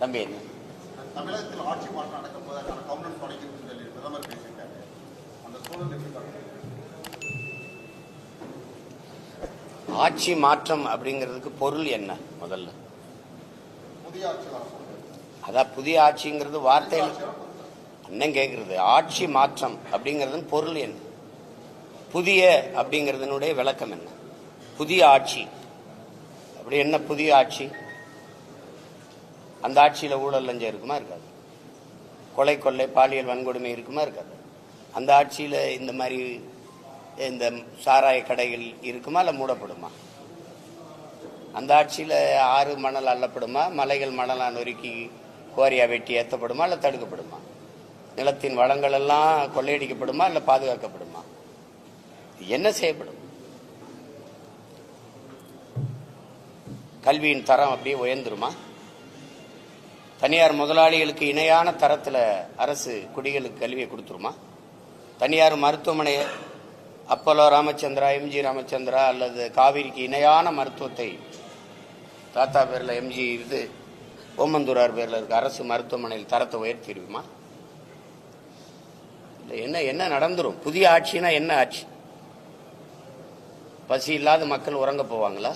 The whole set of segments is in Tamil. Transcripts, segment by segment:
தம்பி தமிழகத்தில் ஆட்சி மாற்றம் நடக்கும் போது அதற்கான கவர்னன்ஸ் தொடங்கிருக்குன்னு சொல்லி பிரதமர் பேசியிருக்காரு. அந்த சூழல் எப்படி பாருங்க? ஆட்சி மாற்றம் அப்படிங்கிறதுக்கு பொருள் என்ன? முதல்ல புதிய ஆட்சி வர அதான் புதிய ஆட்சிங்கிறது வார்த்தையில் அண்ணன் கேட்கறது. ஆட்சி மாற்றம் அப்படிங்கிறது பொருள் என்ன? புதிய அப்படிங்கிறதுனுடைய விளக்கம் என்ன? புதிய ஆட்சி அப்படி என்ன? புதிய ஆட்சி அந்த ஆட்சியில் ஊழல் லஞ்சம் இருக்குமா? இருக்காது. கொலை கொள்ளை பாலியல் வன்கொடுமை இருக்குமா? இருக்காது. அந்த ஆட்சியில் இந்த மாதிரி இந்த சாராய கடைகள் இருக்குமா? இல்லை மூடப்படுமா? அந்த ஆட்சியில் ஆறு மணல் அள்ளப்படுமா? மலைகள் மணலா நொறுக்கி கோரியா வெட்டி ஏற்றப்படுமா? இல்லை தடுக்கப்படுமா? நிலத்தின் வளங்கள் எல்லாம் கொள்ளையடிக்கப்படுமா? இல்லை பாதுகாக்கப்படுமா? என்ன செய்யப்படும்? கல்வியின் தரம் அப்படியே உயர்ந்துருமா? தனியார் முதலாளிகளுக்கு இணையான தரத்தில் அரசு குடிகளுக்கு கல்வியை கொடுத்துருமா? தனியார் மருத்துவமனை அப்போலோ ராமச்சந்திரா, எம்ஜி ராமச்சந்திரா அல்லது காவிரிக்கு இணையான மருத்துவத்தை தாத்தா பேரில் எம்ஜி இது ஓமந்தூரார் பேரில் இருக்க அரசு மருத்துவமனையில் தரத்தை உயர்த்திடுமா? இல்லை. என்ன நடந்துரும்? புதிய ஆட்சினா என்ன ஆட்சி? பசி இல்லாத மக்கள் உறங்க போவாங்களா?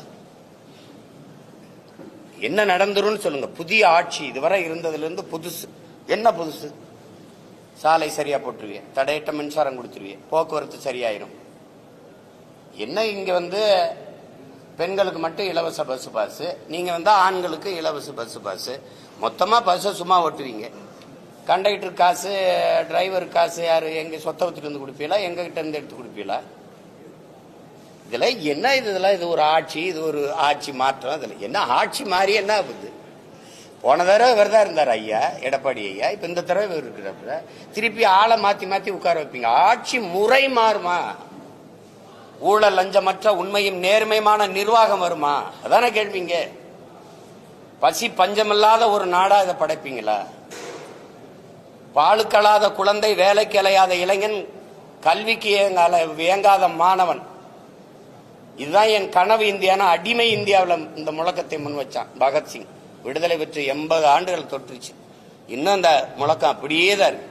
என்ன நடந்துரும் சொல்லுங்க. புதிய ஆட்சி இதுவரை இருந்ததுலேருந்து புதுசு என்ன? புதுசு சாலை சரியா போட்டுருவிய, தடையற்ற மின்சாரம் கொடுத்துருவிய, போக்குவரத்து சரியாயிரும். என்ன இங்க பெண்களுக்கு மட்டும் இலவச பஸ் பாஸ், நீங்க ஆண்களுக்கு இலவச பஸ் பாஸ், மொத்தமா பஸ் சும்மா ஓட்டுவீங்க. கண்டக்டர் காசு, டிரைவர் காசு யாரு? எங்க சொத்த வித்துட்டு வந்து கொடுப்பீங்களா? எங்க கிட்ட இருந்து எடுத்து கொடுப்பீங்களா? இதுல என்ன? இது ஒரு ஆட்சி, இது ஒரு ஆட்சி மாற்றம். இதுல என்ன ஆட்சி மாறி என்ன ஆகுது? போன தடவை இவர் தான் இருந்தார் ஐயா, எடப்பாடி ஐயா. இப்ப இந்த தடவை இவர் இருக்கிறப்ப திருப்பி ஆளை மாத்தி மாத்தி உட்கார வைப்பீங்க. ஆட்சி முறை மாறுமா? ஊழல் லஞ்சமற்ற உண்மையும் நேர்மையான நிர்வாகம் வருமா? அதான கேள்விங்க. பசி பஞ்சமில்லாத ஒரு நாடா இதை படைப்பீங்களா? பாலுக்கலாத குழந்தை, வேலைக்கு அலையாத இளைஞன், கல்விக்கு இயங்காத மாணவன், இதுதான் என் கனவு இந்தியானா அடிமை இந்தியாவில் இந்த முழக்கத்தை முன் வச்சான் பகத்சிங். விடுதலை பெற்று 80 ஆண்டுகள் தொற்றுச்சு. இன்னும் அந்த முழக்கம் அப்படியே தான் இருக்கு.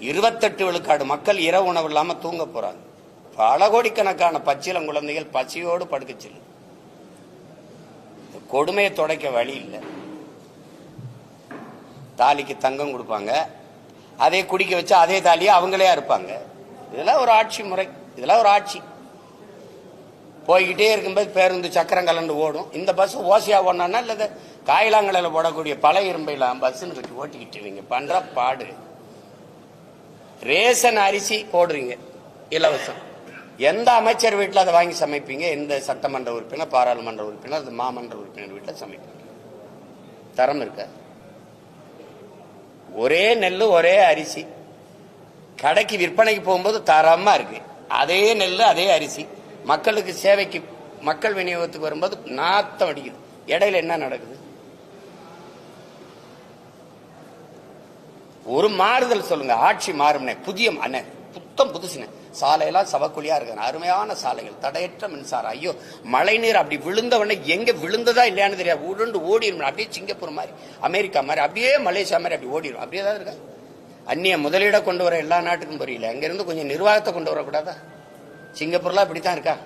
28 விழுக்காடு மக்கள் இரவு உணவு இல்லாம தூங்க போறாங்க. பல கோடிக்கணக்கான பச்சிளம் குழந்தைகள் பசியோடு படுக்கச்சு. கொடுமையை துடைக்க வழி இல்லை. தாலிக்கு தங்கம் கொடுப்பாங்க, அதே குடிக்க வச்சா அதே தாலியை அவங்களே இருப்பாங்க. இதெல்லாம் ஒரு ஆட்சி முறை, இதெல்லாம் ஒரு ஆட்சி. போய்கிட்டே இருக்கும்போது பேருந்து சக்கரம் கலந்து ஓடும். இந்த பஸ் ஓசையா ஓடனா இல்ல காயிலாங்கலையில் போடக்கூடிய பழைய இரும்பைலாம் பஸ்ன்னு இருக்கு ஓட்டிக்கிட்டு நீங்க பண்ற பாடு. ரேஷன் அரிசி போடுறீங்க இலவசம். எந்த அமைச்சர் வீட்டில் அதை வாங்கி சமைப்பீங்க? எந்த சட்டமன்ற உறுப்பினர், பாராளுமன்ற உறுப்பினர், மாமன்ற உறுப்பினர் வீட்டில் சமைப்பீங்க? தரம் இருக்க? ஒரே நெல் ஒரே அரிசி கடைக்கு விற்பனைக்கு போகும்போது தரமா இருக்கு. அதே நெல் அதே அரிசி மக்களுக்கு சேவைக்கு மக்கள் விநியோகத்துக்கு வரும்போது நாத்தம் அடிக்குது. இடையில என்ன நடக்குது? ஒரு மாறுதல் சொல்லுங்க. ஆட்சி மாறும்னே புதிய புத்தம் புதுசுனே. சாலையெல்லாம் சவக்குழியா இருக்கு, அருமையான சாலைகள், தடையற்ற மின்சாரம். ஐயோ மழை நீர் அப்படி விழுந்தவொடனே எங்க விழுந்ததா இல்லையான்னு தெரியாது, உருண்டு ஓடிடும். அப்படியே சிங்கப்பூர் மாதிரி, அமெரிக்கா மாதிரி, அப்படியே மலேசியா மாதிரி அப்படி ஓடிடும். அப்படியே தான் இருக்கா. அந்நிய முதலீட கொண்டு வர எல்லா நாட்டுக்கும் புரியல. அங்க இருந்து கொஞ்சம் நிர்வாகத்தை கொண்டு வரக்கூடாதா? சிங்கப்பூர்லாம் இப்படித்தான் இருக்கா?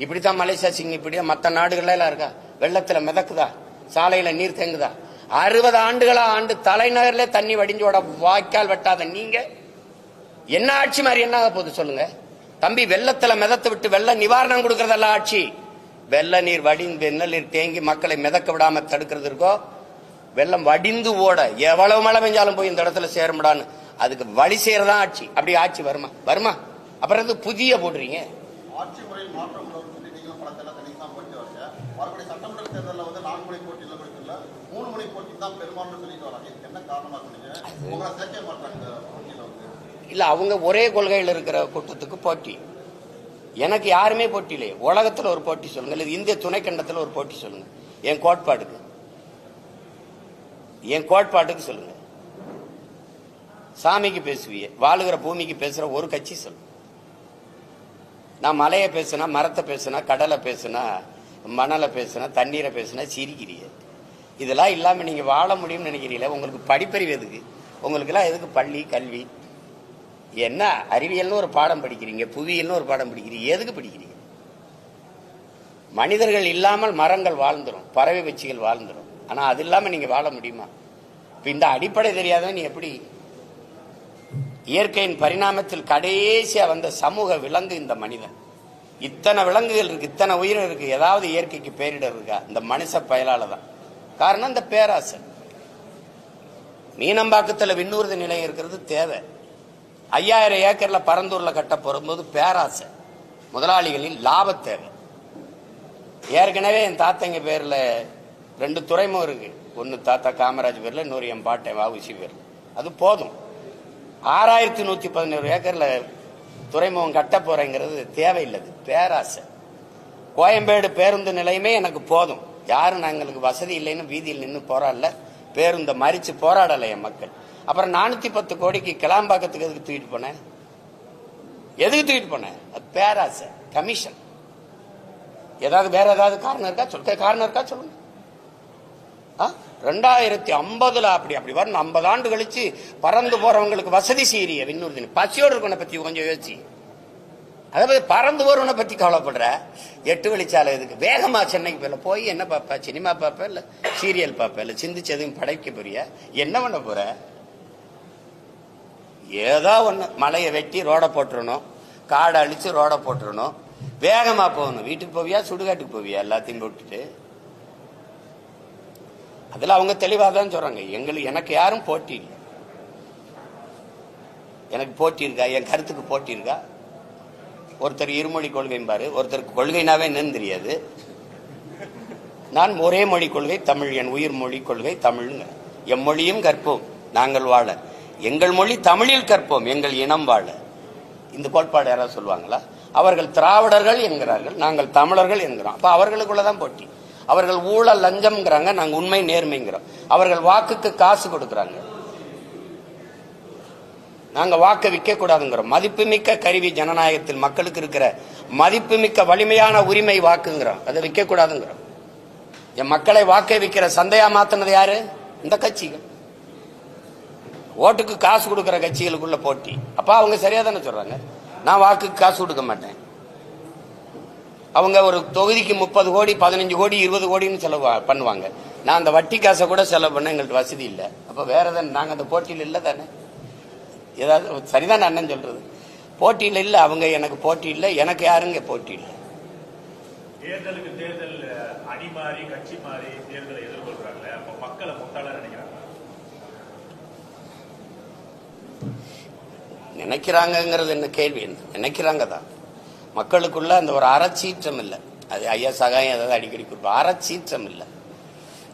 இப்படித்தான் மலேசியா, இப்படியா மற்ற நாடுகள்ல எல்லாம் இருக்கா? வெள்ளத்துல மிதக்குதா? சாலையில நீர் தேங்குதா? 60 ஆண்டுகளா ஆண்டு தலைநகர்ல தண்ணி வடிஞ்சோட வாய்க்கால் வெட்டாத நீங்க என்ன ஆட்சி மாதிரி என்ன போகுது சொல்லுங்க தம்பி? வெள்ளத்துல மிதத்து விட்டு வெள்ள நிவாரணம் கொடுக்கறதெல்லாம் ஆட்சி. வெள்ள நீர் வடிந்து வெள்ள நீர் தேங்கி மக்களை மிதக்க விடாம தடுக்கிறது இருக்கோ, வெள்ளம் வடிந்து ஓட எவ்வளவு மழை பெஞ்சாலும் போய் இந்த இடத்துல சேரும்டான்னு அதுக்கு வழி செய்யறதான் ஆட்சி. அப்படி ஆட்சி வருமா? வருமா? அப்புறம் புதிய போடுறீங்க. ஆட்சி முறையில் மாற்றம் சொல்லி நீங்களும் பலத்தெல்லாம் தனித்தான் போயிட்டு வரீங்க. வரக்கூடிய சட்டமன்ற தேர்தலில் 4 முனை போட்டியில் கொடுக்கல, 3 முனை போட்டி தான் பெரும்பாலும் சொல்லிட்டு வராங்க. இதுக்கு என்ன காரணமா சொன்னீங்க? உங்களை சேர்க்க மாட்டாங்க போட்டியில இல்ல. அவங்க ஒரே கொள்கையில் இருக்கிற கூட்டத்துக்கு போட்டி. எனக்கு யாருமே போட்டி இல்லையே. உலகத்துல ஒரு போட்டி சொல்லுங்க, இல்ல இந்திய துணைக்கண்டத்துல ஒரு போட்டி சொல்லுங்க. என் கோட்பாட்டுக்கு சொல்லுங்க. சாமிக்கு பேசுவிய, வாழுகிற பூமிக்கு பேசுற ஒரு கட்சி சொல்லு. நான் மலையை பேசுனா, மரத்தை பேசுனா, கடலை பேசுனா, மணலை பேசுனா, தண்ணீரை பேசுனா சிரிக்கிறிய. இதெல்லாம் இல்லாம நீங்க வாழ முடியும்னு நினைக்கிறீங்களா? உங்களுக்கு படிப்பறிவு எதுக்கு? உங்களுக்கு எல்லாம் எதுக்கு பள்ளி கல்வி? என்ன அறிவியல்னு ஒரு பாடம் படிக்கிறீங்க, புவியியல்னு ஒரு பாடம் படிக்கிறீங்க, எதுக்கு படிக்கிறீங்க? மனிதர்கள் இல்லாமல் மரங்கள் வாழ்ந்துரும், பறவை பட்சிகள் வாழ்ந்துரும். ஆனா அது இல்லாம நீங்க வாழ முடியுமா? இப்ப இந்த அடிப்படை தெரியாதவன் நீ எப்படி? இயற்கையின் பரிணாமத்தில் கடைசியா வந்த சமூக விலங்கு இந்த மனிதன். இத்தனை விலங்குகள் இருக்கு, இத்தனை உயிரினம் இருக்கு, ஏதாவது இயற்கைக்கு பேரிடர் இருக்கா? இந்த மனுஷ பயலால தான். காரணம் இந்த பேராசை. மீனம்பாக்கத்தில் விண்ணூர்தி நிலையம் இருக்கிறது தேவை. 5000 ஏக்கர்ல பரந்தூர்ல கட்ட போகும்போது பேராசை, முதலாளிகளின் லாப தேவை. ஏற்கனவே என் தாத்தங்க பேர்ல 2 துறைமுகம் இருக்கு. ஒன்னு தாத்தா காமராஜ் பேர்ல, இன்னொரு என் பாட்டை வஉசி பேர்ல. அது போதும். 6111 ஏக்கர்ல துறைமுகம் கட்ட போறேங்கிறது தேவையில்லை, பேராசை. கோயம்பேடு பேருந்து நிலையமே எனக்கு போதும். யாரும் நாங்களுக்கு வசதி இல்லைன்னு வீதியில் நின்று போராடல, பேருந்த மறிச்சு போராடல என் மக்கள். அப்புறம் 410 கோடிக்கு கிளாம்பாக்கத்துக்கு எதுக்கு தூக்கிட்டு போனேன்? எதுக்கு தூக்கிட்டு போனேன்? அது பேராசை, கமிஷன். ஏதாவது வேற ஏதாவது காரணம் இருக்கா? காரணம் இருக்கா சொல்லுங்க. 2050 அப்படி வரணும். 50 ஆண்டு கழிச்சு பறந்து போறவங்களுக்கு வசதி செய்யறிய விண்ணூர்தி. பசியோடு இருக்கவனை பத்தி கொஞ்சம் யோசிச்சு. அதாவது பறந்து போறவனை பத்தி கவலைப்படுற. 8 வழிச்சாலை இதுக்கு வேகமா சென்னைக்கு போயில போய் என்ன பாப்ப? சினிமா பாப்ப, இல்ல சீரியல் பாப்ப, இல்ல சிந்திச்சு எதுவும் படைக்க போறிய? என்ன பண்ண போற? ஏதோ ஒண்ணு, மலையை வெட்டி ரோட போட்டுறணும், காடை அழிச்சு ரோட போட்டுறணும், வேகமா போகணும். வீட்டுக்கு போவியா சுடுகாட்டுக்கு போவியா? எல்லாத்தையும் போட்டுட்டு. அதுல அவங்க தெளிவாதான் சொல்றாங்க, எனக்கு யாரும் போட்டி இல்லை. எனக்கு போட்டி இருக்கா? என் கருத்துக்கு போட்டி இருக்கா? ஒருத்தர் இருமொழி கொள்கைம்பாரு, ஒருத்தருக்கு கொள்கைனாவே என்னன்னு தெரியாது. நான் ஒரே மொழி கொள்கை தமிழ், என் உயிர் மொழி கொள்கை தமிழ்ங்க. எம்மொழியும் கற்போம் நாங்கள் வாழ, எங்கள் மொழி தமிழில் கற்போம் எங்கள் இனம் வாழ. இந்த கோட்பாடு யாராவது சொல்லுவாங்களா? அவர்கள் திராவிடர்கள் என்கிறார்கள், நாங்கள் தமிழர்கள் என்கிறோம். அப்ப அவர்களுக்குள்ளதான் போட்டி. அவர்கள் ஊழல் லஞ்சம்ங்கிறாங்க, நாங்க உண்மை நேர்மைங்கிறோம். அவர்கள் வாக்குக்கு காசு கொடுக்கறாங்க, நாங்க வாக்க விற்க கூடாதுங்கிறோம். மதிப்புமிக்க கருவி ஜனநாயகத்தில் மக்களுக்கு இருக்கிற மதிப்புமிக்க வலிமையான உரிமை வாக்குங்கிறோம், அதை விற்க கூடாதுங்கிறோம். என் மக்களை வாக்கை விற்கிற சந்தையா மாத்தினது யாரு? இந்த கட்சிகள். ஓட்டுக்கு காசு கொடுக்கிற கட்சிகளுக்குள்ள போட்டி. அப்ப அவங்க சரியா தானே சொல்றாங்க. நான் வாக்குக்கு காசு கொடுக்க மாட்டேன். அவங்க ஒரு தொகுதிக்கு 30 கோடி 15 கோடி 20 கோடின்னு செலவு பண்ணுவாங்க. நான் அந்த வட்டி காசை கூட செலவு பண்ண எங்களுக்கு வசதி இல்லை. அப்ப வேற தானே, நாங்க அந்த போட்டியில் இல்லை தானே. ஏதாவது சரிதான் அண்ணன் சொல்றது. போட்டியில் இல்லை அவங்க, எனக்கு போட்டி இல்லை. எனக்கு யாருங்க போட்டி இல்லை. தேர்தலுக்கு தேர்தல் அணி மாறி கட்சி மாறி தேர்தலை எதிர்கொள்றாங்க. அப்ப மக்களை முட்டாளா நினைக்கிறாங்க. நினைக்கிறாங்கிறது என்ன கேள்வி? என்ன நினைக்கிறாங்க தான். மக்களுக்குள்ள அந்த ஒரு அறச்சீற்றம் இல்லை. அது ஐயா சகாயம் ஏதாவது அடிக்கடி கொடுப்போம். அறச்சீற்றம் இல்லை.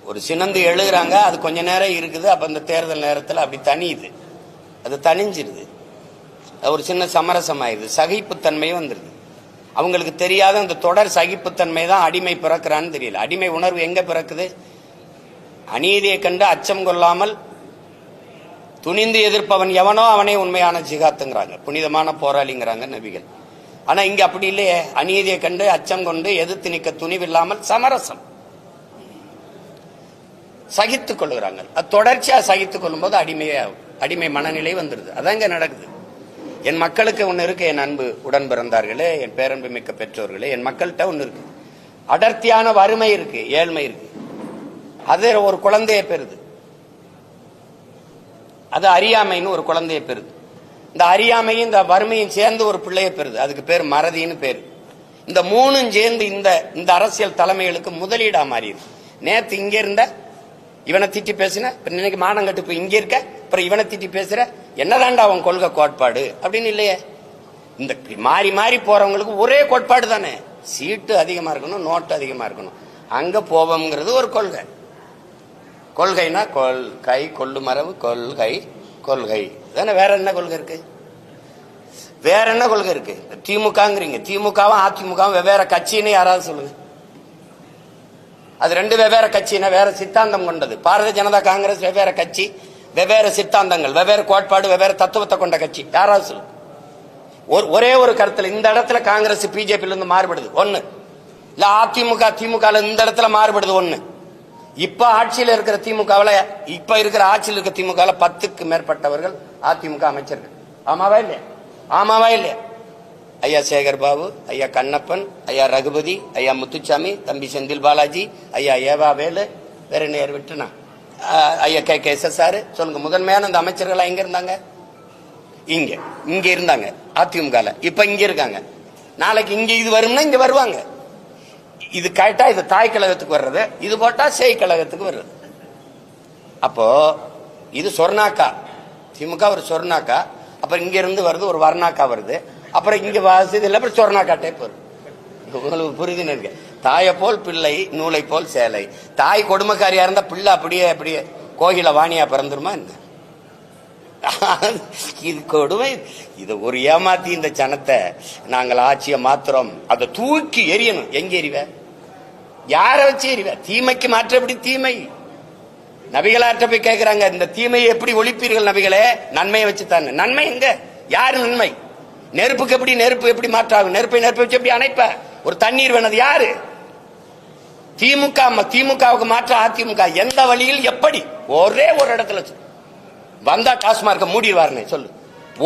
ஒரு சினந்து எழுதுறாங்க, அது கொஞ்ச நேரம் இருக்குது. அப்ப இந்த தேர்தல் நேரத்தில் அப்படி தனியுது, அது தனிஞ்சிருது, ஒரு சின்ன சமரசம் ஆயிருது, சகிப்புத்தன்மையும் வந்துருது. அவங்களுக்கு தெரியாத அந்த தொடர் சகிப்புத்தன்மை தான் அடிமை பிறக்கிறான்னு தெரியல. அடிமை உணர்வு எங்க பிறக்குது? அநீதியை கண்டு அச்சம் கொள்ளாமல் துணிந்து எதிர்ப்பவன் எவனோ அவனே உண்மையான ஜிகாத்துங்கிறாங்க, புனிதமான போராளிங்கிறாங்க நபிகள். ஆனா இங்க அப்படி இல்லையே. அநீதியை கண்டு அச்சம் கொண்டு எதிர்த்து நிற்க துணிவில்லாமல் சமரசம், சகித்துக் கொள்ளுகிறாங்க. அது தொடர்ச்சியா சகித்துக் கொள்ளும் போது அடிமை மனநிலை வந்துருது. அதான் இங்க நடக்குது. என் மக்களுக்கு ஒண்ணு இருக்கு, என் அன்பு உடன் பிறந்தார்களே, என் பேரன்பு மிக்க பெற்றோர்களே, என் மக்கள்கிட்ட ஒண்ணு இருக்கு. அடர்த்தியான வறுமை இருக்கு, ஏழ்மை இருக்கு. அது ஒரு குழந்தையை பெறுது. அது அறியாமைன்னு ஒரு குழந்தையை பெறுது. இந்த அறியாமையும் இந்த வறுமையும் சேர்ந்து ஒரு பிள்ளையை பெறுது. அதுக்கு பேர் மறதின்னு பேரு. இந்த மூணும் சேர்ந்து இந்த அரசியல் தலைமைகளுக்கு முதலீடா மாறிடுது. நேத்து இங்க இருந்த இவனை திட்டி பேசுன, இன்னைக்கு மானம் கட்டு போய் இங்க இருக்க, அப்புறம் இவனை திட்டி பேசுற, என்னதான்டா அவன் கொள்கை கோட்பாடு அப்படின்னு இல்லையே. இந்த மாறி மாறி போறவங்களுக்கு ஒரே கோட்பாடு தானே. சீட்டு அதிகமா இருக்கணும், நோட்டு அதிகமா இருக்கணும், அங்க போவோம்ங்கிறது ஒரு கொள்கை. கொள்கைனா கொள்கை, கொள்ளு மரபு, கொள்கை கொள்கை தானே. வேற என்ன கொள்கை இருக்கு? வேற என்ன கொள்கை இருக்கு? திமுகங்கிறீங்க, திமுகவும் அதிமுகவும் வெவ்வேறு கட்சின்னு யாராவது சொல்லுங்க. அது ரெண்டு வெவ்வேறு கட்சினா வேற சித்தாந்தம் கொண்டது. பாரதிய ஜனதா காங்கிரஸ் வெவ்வேறு கட்சி, வெவ்வேறு சித்தாந்தங்கள், வெவ்வேறு கோட்பாடு, வெவ்வேறு தத்துவத்தை கொண்ட கட்சி. யாராவது சொல்லு. ஒரே ஒரு கருத்துல இந்த இடத்துல காங்கிரஸ் பிஜேபியில இருந்து மாறுபடுது ஒண்ணு, இல்ல அதிமுக திமுக இந்த இடத்துல மாறுபடுது ஒண்ணு. இப்ப ஆட்சியில் இருக்கிற திமுகவில் இப்ப இருக்கிற ஆட்சியில் இருக்கிற திமுகவில் 10க்கு மேற்பட்டவர்கள் அதிமுக அமைச்சர்கள். ஆமாவா இல்லையா? ஆமாவா இல்லையா? ஐயா சேகர் பாபு, ஐயா கண்ணப்பன், ஐயா ரகுபதி, ஐயா முத்துச்சாமி, தம்பி செந்தில் பாலாஜி, ஐயா ஏவா வேலு, வேற நேர் விட்டுனா ஐயா KKSSR. சொல்லுங்க, முதன்மையான அந்த அமைச்சர்கள் எங்க இருந்தாங்க? இங்க இருந்தாங்க அதிமுக. இப்ப இங்க இருக்காங்க. நாளைக்கு இங்க இது வரும்னா இங்க வருவாங்க. இது கேட்டா இது தாய் கழகத்துக்கு வர்றது, இது போட்டா சேய் கழகத்துக்கு வர்றது. அப்போ இது சொர்ணாக்கா, திமுக ஒரு சொர்ணாக்கா, அப்புறம் இங்க இருந்து வருது ஒரு வர்ணாக்கா வருது, அப்புறம் இங்க வாசது இல்லை, அப்புறம் சொர்ணாக்கா டைப் வருது. உங்களுக்கு புரிதுன்னு இருக்கு. தாயை போல் பிள்ளை, நூலை போல் சேலை. தாய் கொடுமைக்காரியா இருந்தா பிள்ளை அப்படியே கோகில வாணியா பிறந்துருமா என்ன? இது கொடுமை. இதை ஒரு ஏமாத்தி இந்த ஜனத்தை நாங்கள் ஆட்சியை மாத்திரம், அதை தூக்கி எரியணும். எங்க எறிவ? யார வச்சு எறிவ? தீமைக்கு மாற்ற எப்படி தீமை? நபிகளாற்ற போய் கேட்கிறாங்க, இந்த தீமையை எப்படி ஒழிப்பீர்கள் நபிகளே? நன்மையை வச்சு தானே. நன்மை எங்க? யாரு நன்மை? நெருப்புக்கு எப்படி நெருப்பு எப்படி மாற்றாகும்? நெருப்பை வச்சு எப்படி அணைப்ப? ஒரு தண்ணீர் வேணது யாரு? திமுகவுக்கு மாற்ற அதிமுக. எந்த வழியில் எப்படி? ஒரே ஒரு இடத்துல வந்தா டாஸ்மார்க்க மூடிடுவாருன்னு சொல்லு.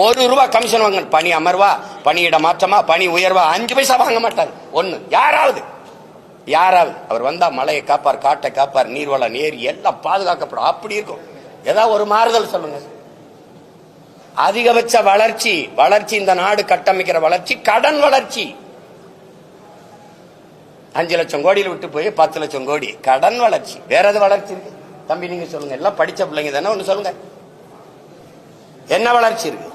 ₹1 கமிஷன் வாங்க. பணி அமர்வா, பணியிட மாற்றமா, பணி உயர்வா, 5 பைசா வாங்க மாட்டார். ஒண்ணு யாராவது அவர் வந்தா மலையை காப்பார், காட்டை காப்பார், நீர்வளம் ஏரி எல்லாம் பாதுகாக்கப்படும். அப்படி இருக்கும். ஏதாவது ஒரு மாறுதல் சொல்லுங்க. அதிகபட்ச வளர்ச்சி இந்த நாடு கட்டமைக்கிற வளர்ச்சி கடன் வளர்ச்சி. 5 லட்சம் கோடியில் விட்டு போய் 10 லட்சம் கோடி கடன் வளர்ச்சி. வேற எது வளர்ச்சி இருக்கு தம்பி? நீங்க சொல்லுங்க. எல்லாம் படிச்ச பிள்ளைங்க தானே, ஒண்ணு சொல்லுங்க. என்ன வளர்ச்சி இருக்கு?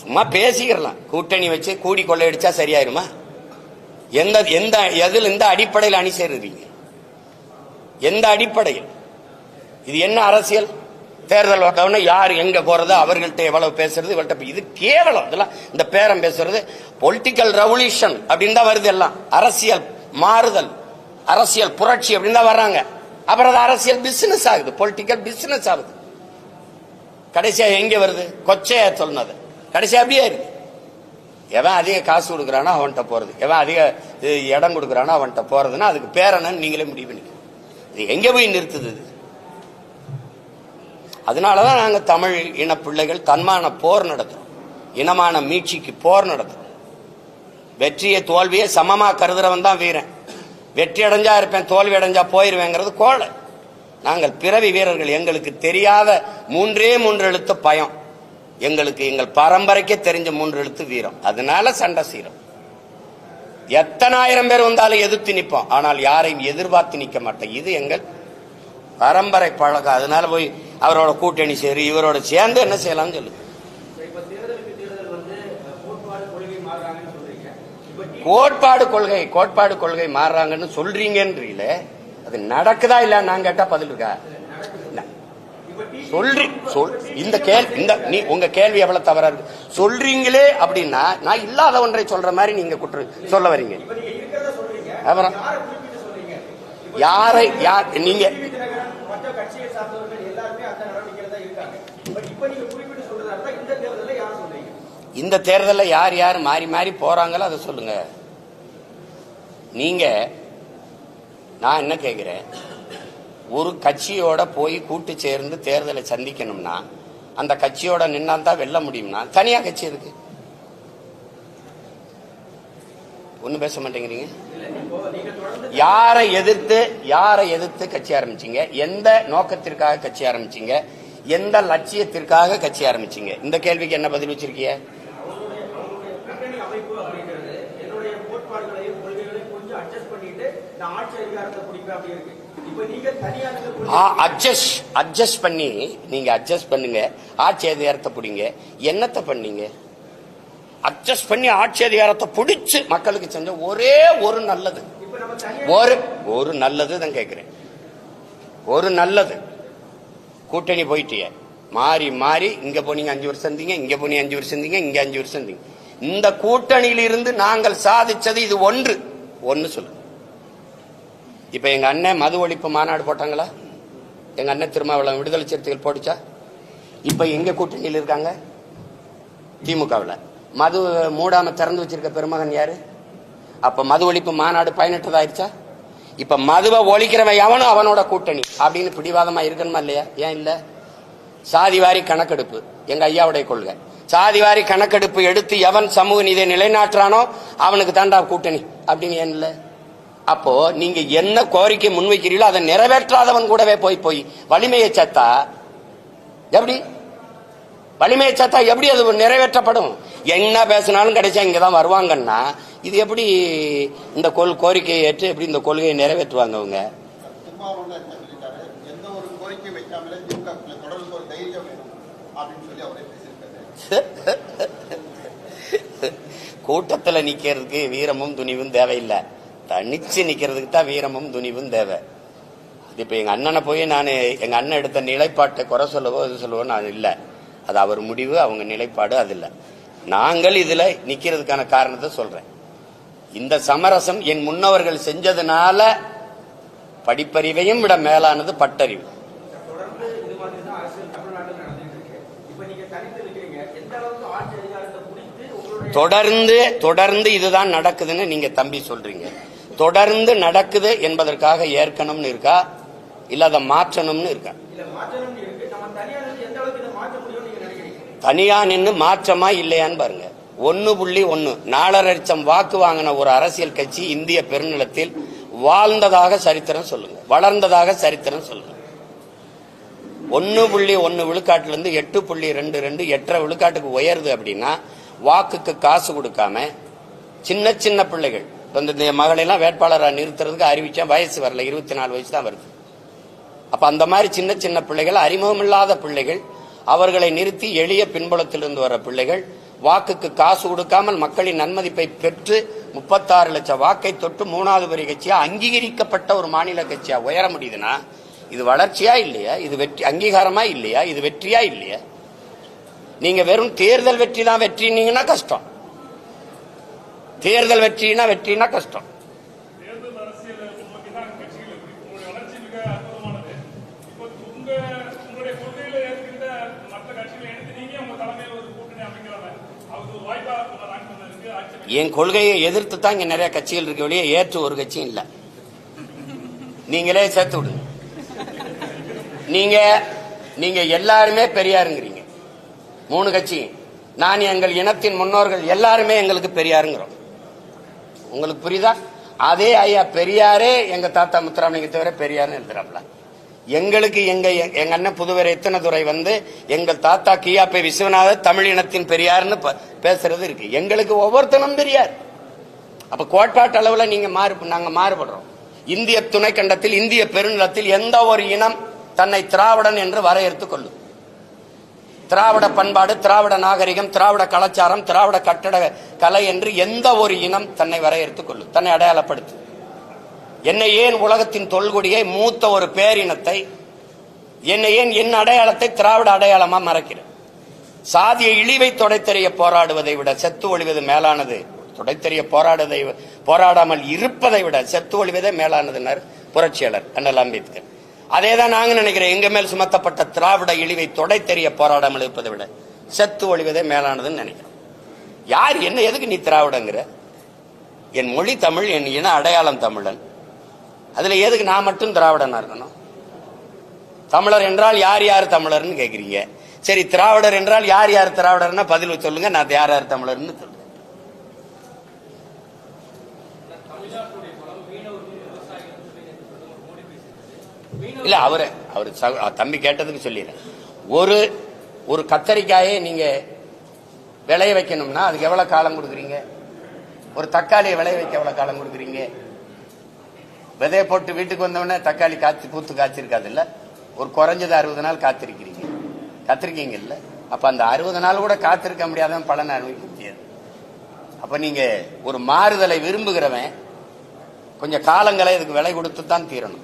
சும்மா பேசிக்கிறலாம். கூட்டணி வச்சு கூடி கொள்ளையடிச்சா சரியாயிருமா? எந்த அடிப்படையில் அணி சேருறீங்க? எந்த அடிப்படையில்? இது என்ன அரசியல்? தேர்தல் வந்தவன யார் எங்க போறது, அவர்கள்ட்ட எவ்வளவு பேசுறது, இவள்கிட்ட இது கேவலம். இதெல்லாம் இந்த பேரம் பேசுறது பொலிட்டிக்கல் ரெவல்யூஷன் அப்படின்னு தான் வருது. எல்லாம் அரசியல் மாறுதல், அரசியல் புரட்சி அப்படின்னு தான் வர்றாங்க. அப்புறம் அது அரசியல் பிசினஸ் ஆகுது, பொலிட்டிக்கல் பிசினஸ் ஆகுது. கடைசியா எங்க வருது? கொச்சையா சொன்னது கடைசியா அப்படியே இருக்கு. எவன் அதிக காசு கொடுக்குறானோ அவன்கிட்ட போறது, எவன் அதிக இடம் கொடுக்குறானோ அவன்கிட்ட போறதுன்னா அதுக்கு பேர் என்னன்னு நீங்களே முடிவு பண்ணிக்க. இது எங்க போய் நிறுத்துது? அதனாலதான் நாங்க தமிழ் இன பிள்ளைகள் தன்மான போர் நடத்துறோம், இனமான மீட்சிக்கு போர் நடத்துறோம். வெற்றியை தோல்வியை சமமா கருதுறவன் தான் வீரன். வெற்றி அடைஞ்சா இருப்பேன், தோல்வி அடைஞ்சா போயிருவேங்கிறது கோழை. நாங்கள் பிறவி வீரர்கள். எங்களுக்கு தெரியாத 3 எழுத்து பயம். எங்களுக்கு எங்கள் பரம்பரைக்கே தெரிஞ்ச 3 எழுத்து வீரம். அதனால சண்டை சீரம். எத்தனை ஆயிரம் பேர் வந்தாலும் எதிர்த்து நிற்போம், ஆனால் யாரையும் எதிர்பார்த்து நிற்க மாட்டோம். இது எங்கள் பரம்பரை பழக்கம். அதனால போய் அவரோட கூட்டணி சேரு, இவரோட சேர்ந்து என்ன செய்யலாம்னு சொல்லு. கோட்பாடு கொள்கை மாறுறாங்கன்னு சொல்றீங்கன்றீங்களே, அது நடக்குதா இல்ல? நான் கேட்டா பதில் இருக்கா? உங்க கேள்வி எவ்வளவு தவறா இருக்கு. சொல்றீங்களே அப்படின்னா நான் இல்லாத ஒன்றை சொல்ற மாதிரி நீங்க சொல்ல வரீங்க. அப்புறம் யாரை நீங்க இந்த தேர்தலில் யார் மாறி மாறி போறாங்களோ அதை சொல்லுங்க. நீங்க நான் என்ன கேட்கிறேன், ஒரு கட்சியோட போய் கூட்டு சேர்ந்து தேர்தலை சந்திக்கணும்னா அந்த கட்சியோட நின்னா தான் வெல்ல முடியும்னா தனியா கட்சி இருக்கு. ஒன்னும் பேச மாட்டேங்கிறீங்க. யாரை எதிர்த்து கட்சி ஆரம்பிச்சீங்க? எந்த நோக்கத்திற்காக கட்சி ஆரம்பிச்சீங்க? எந்த லட்சியத்திற்காக கட்சி ஆரம்பிச்சீங்க? இந்த கேள்விக்கு என்ன பதில் வச்சிருக்கீங்க? அட்ஜஸ்ட் பண்ணி நீங்க அட்ஜஸ்ட் பண்ணுங்க, ஆட்சி அதிகாரத்தை பிடிங்க. என்னத்தை பண்ணீங்க? அட்ஜஸ்ட் பண்ணி ஆட்சி அதிகாரத்தை பிடிச்சு மக்களுக்கு செஞ்ச ஒரே ஒரு நல்லது, ஒரு நல்லது தான் கேட்கிறேன். ஒரு நல்லது. கூட்டணி போயிட்டிய மாறி மாறி இங்க போனீங்க 5 வருஷம் இருந்தீங்க, இங்க போனீங்க 5 வருஷம் இருந்தீங்க, இங்க 5 வருஷம் இருந்தீங்க. இந்த கூட்டணியிலிருந்து நாங்கள் சாதிச்சது இது ஒன்று சொல்லு. இப்ப எங்க அண்ணன் மது ஒழிப்பு மாநாடு போட்டாங்களா? எங்க அண்ணன் திருமாவளவன் விடுதலை சிறுத்தைகள் போட்டுச்சா? இப்ப எங்க கூட்டணியில் இருக்காங்க? திமுகவில். மது மூடாம திறந்து வச்சிருக்க பெருமகன் யாரு? அப்ப மது ஒழிப்பு மாநாடு பயனற்றதாயிருச்சா? இப்ப மதுவை ஒழிக்கிறவன் எவனும் அவனோட கூட்டணி அப்படின்னு பிடிவாதமா இருக்கணுமா இல்லையா? ஏன் இல்ல? சாதிவாரி கணக்கெடுப்பு எங்க ஐயாவுடைய கொள்கை. சாதிவாரி கணக்கெடுப்பு எடுத்து எவன் சமூக நீதியை நிலைநாட்டுறானோ அவனுக்கு தாண்டா கூட்டணி அப்படின்னு ஏன் இல்ல? அப்போ நீங்க என்ன கோரிக்கை முன்வைக்கிறீங்களோ அதை நிறைவேற்றாதவன் கூடவே போய் வலிமையை சத்தா எப்படி? வலிமையை சத்தா எப்படி அது நிறைவேற்றப்படும்? என்ன பேசினாலும் கிடைச்சா இங்கதான் வருவாங்கன்னா இது எப்படி இந்த கோரிக்கையை ஏற்று எப்படி இந்த கொள்கையை நிறைவேற்றுவாங்க அவங்க? எந்த ஒரு கோரிக்கை வைக்காமலே தொடர்ந்து ஒரு தைரியம் வேணும் அப்படின்னு சொல்லி அவரே கூட்டத்துல நிக்கிறதுக்கு வீரமும் துணிவும் தேவையில்லை, தனிச்சு நிக்கிறதுக்கு தான் வீரமும் துணிவும் தேவை. இப்ப எங்க அண்ணனை போய் நான் எங்க அண்ணன் எடுத்த நிலைப்பாட்டை குறை சொல்லவோ இது சொல்லவோ நான் இல்லை. அது அவர் முடிவு, அவங்க நிலைப்பாடு. அது இல்லை. நாங்கள் இதுல நிக்கிறதுக்கான காரணத்தை சொல்றேன். இந்த சமரசம் என் முன்னவர்கள் செஞ்சதுனால படிப்பறிவையும் விட மேலானது பட்டறிவு. தொடர்ந்து இதுதான் நடக்குதுன்னு நீங்க தம்பி சொல்றீங்க. தொடர்ந்து நடக்குது என்பதற்காக ஏற்கனம்னு இருக்கா, இல்ல அதை மாற்றணும்னு இருக்கா? தனியா நின்று மாற்றமா இல்லையான்னு பாருங்க. 1.1 4.5 லட்சம் வாக்கு வாங்கின ஒரு அரசியல் கட்சி இந்திய பெருநிலத்தில் வாழ்ந்ததாக சரித்திரம் சொல்லுங்க, வளர்ந்ததாக சரித்திரம் சொல்லுங்க. 1.1 விழுக்காட்டிலிருந்து 8.22 8.5 விழுக்காட்டுக்கு உயருது அப்படின்னா வாக்குக்கு காசு கொடுக்காம சின்ன சின்ன பிள்ளைகள் இந்த மகளெல்லாம் வேட்பாளராக நிறுத்துறதுக்கு அறிவிச்சா வயசு வரல, 24 வயசு தான் வருது. அப்ப அந்த மாதிரி சின்ன சின்ன பிள்ளைகள், அறிமுகம் இல்லாத பிள்ளைகள், அவர்களை நிறுத்தி எளிய பின்புலத்திலிருந்து வர பிள்ளைகள் வாக்குக்கு காசு கொடுக்காமல் மக்களின் நன்மதிப்பை பெற்று 36 லட்சம் வாக்கை தொட்டு 3வது பெரிய கட்சியா அங்கீகரிக்கப்பட்ட ஒரு மாநில கட்சியா உயர முடியுதுன்னா இது வளர்ச்சியா இல்லையா? இது வெற்றி அங்கீகாரமா இல்லையா? இது வெற்றியா இல்லையா? நீங்க வெறும் தேர்தல் வெற்றி தான் வெற்றினீங்கன்னா கஷ்டம். தேர்தல் வெற்றினா கஷ்டம். என் கொள்கையை எதிர்த்து தான் இங்க நிறைய கட்சிகள் இருக்க வழியே ஏற்று ஒரு கட்சியும் இல்ல. நீங்களே சேர்த்து விடுங்க. நீங்க எல்லாருமே பெரியாருங்கிறீங்க, 3 கட்சி. நான் எங்கள் இனத்தின் முன்னோர்கள் எல்லாருமே எங்களுக்கு பெரியாருங்கிறோம். உங்களுக்கு புரியுதா? அதே ஐயா பெரியாரே எங்க தாத்தா முத்துராமலிங்க தவிர பெரியாருன்னு எழுதுறாப்ல. எங்களுக்கு எங்க அண்ணன் புதுவரை எத்தனதுரை எங்கள் தாத்தா கியாப்பை விஸ்வநாதர் தமிழ் இனத்தின் பெரியார்னு பேசுறது இருக்கு. எங்களுக்கு ஒவ்வொருத்தனும் பெரியார். அப்ப கோட்பாட்டு அளவுல நாங்க மாறுபடுறோம். இந்திய துணைக்கண்டத்தில் இந்திய பெருநிலத்தில் எந்த ஒரு இனம் தன்னை திராவிடன் என்று வரையறுத்துக் கொள்ளும். திராவிட பண்பாடு, திராவிட நாகரிகம், திராவிட கலாச்சாரம், திராவிட கட்டட கலை என்று எந்த ஒரு இனம் தன்னை வரையறுத்துக் கொள்ளும், தன்னை அடையாளப்படுத்தும். என்னை ஏன் உலகத்தின் தொல்குடியை மூத்த ஒரு பேரினத்தை, என்னை ஏன் என் அடையாளத்தை திராவிட அடையாளமா மறைக்கிறேன்? சாதிய இழிவை தொடைத்தெறிய போராடுவதை விட செத்து ஒழிவது மேலானது. தொடைத்தெறிய போராடாமல் இருப்பதை விட செத்து ஒழிவதே மேலானதுன்னார் புரட்சியாளர் அண்ணல் அம்பேத்கர். அதேதான் நாங்க நினைக்கிறேன். எங்க மேல் சுமத்தப்பட்ட திராவிட இழிவை தொடைத்தெறிய போராடாமல் இருப்பதை விட செத்து ஒழிவதே மேலானதுன்னு நினைக்கிறோம். யார் என்ன எதுக்கு நீ திராவிடங்கிற? என் மொழி தமிழ், என் இன அடையாளம் தமிழன். அதுல எதுக்கு நான் மட்டும் திராவிடனா இருக்கணும்? தமிழர் என்றால் யார் யார் தமிழர்னு கேக்குறீங்க. சரி, திராவிடர் என்றால் யார் யார் திராவிடர்னா பதில் சொல்லுங்க. நான் யார் யார் தமிழர்னு சொல்லுங்க. இல்ல அவரு தம்பி கேட்டதுக்கு சொல்லிடுறேன். ஒரு கத்தரிக்காயை நீங்க விளைய வைக்கணும்னா அதுக்கு எவ்வளவு காலம் கொடுக்குறீங்க? ஒரு தக்காளியை விளைய வைக்க எவ்வளவு காலம் கொடுக்குறீங்க? விதைய போட்டு வீட்டுக்கு வந்தவொடனே தக்காளி பூத்து காய்ச்சிருக்காது இல்ல, ஒரு குறைஞ்சது 60 நாள் காத்திருக்கீங்க இல்ல. அப்ப அந்த 60 நாள் கூட காத்திருக்க முடியாதவன் பலனை அனுபவிக்க முடியாது. அப்ப நீங்க ஒரு மாறுதலை விரும்புகிறவன் கொஞ்சம் காலங்களை இதுக்கு விலை கொடுத்து தான் தீரணும்.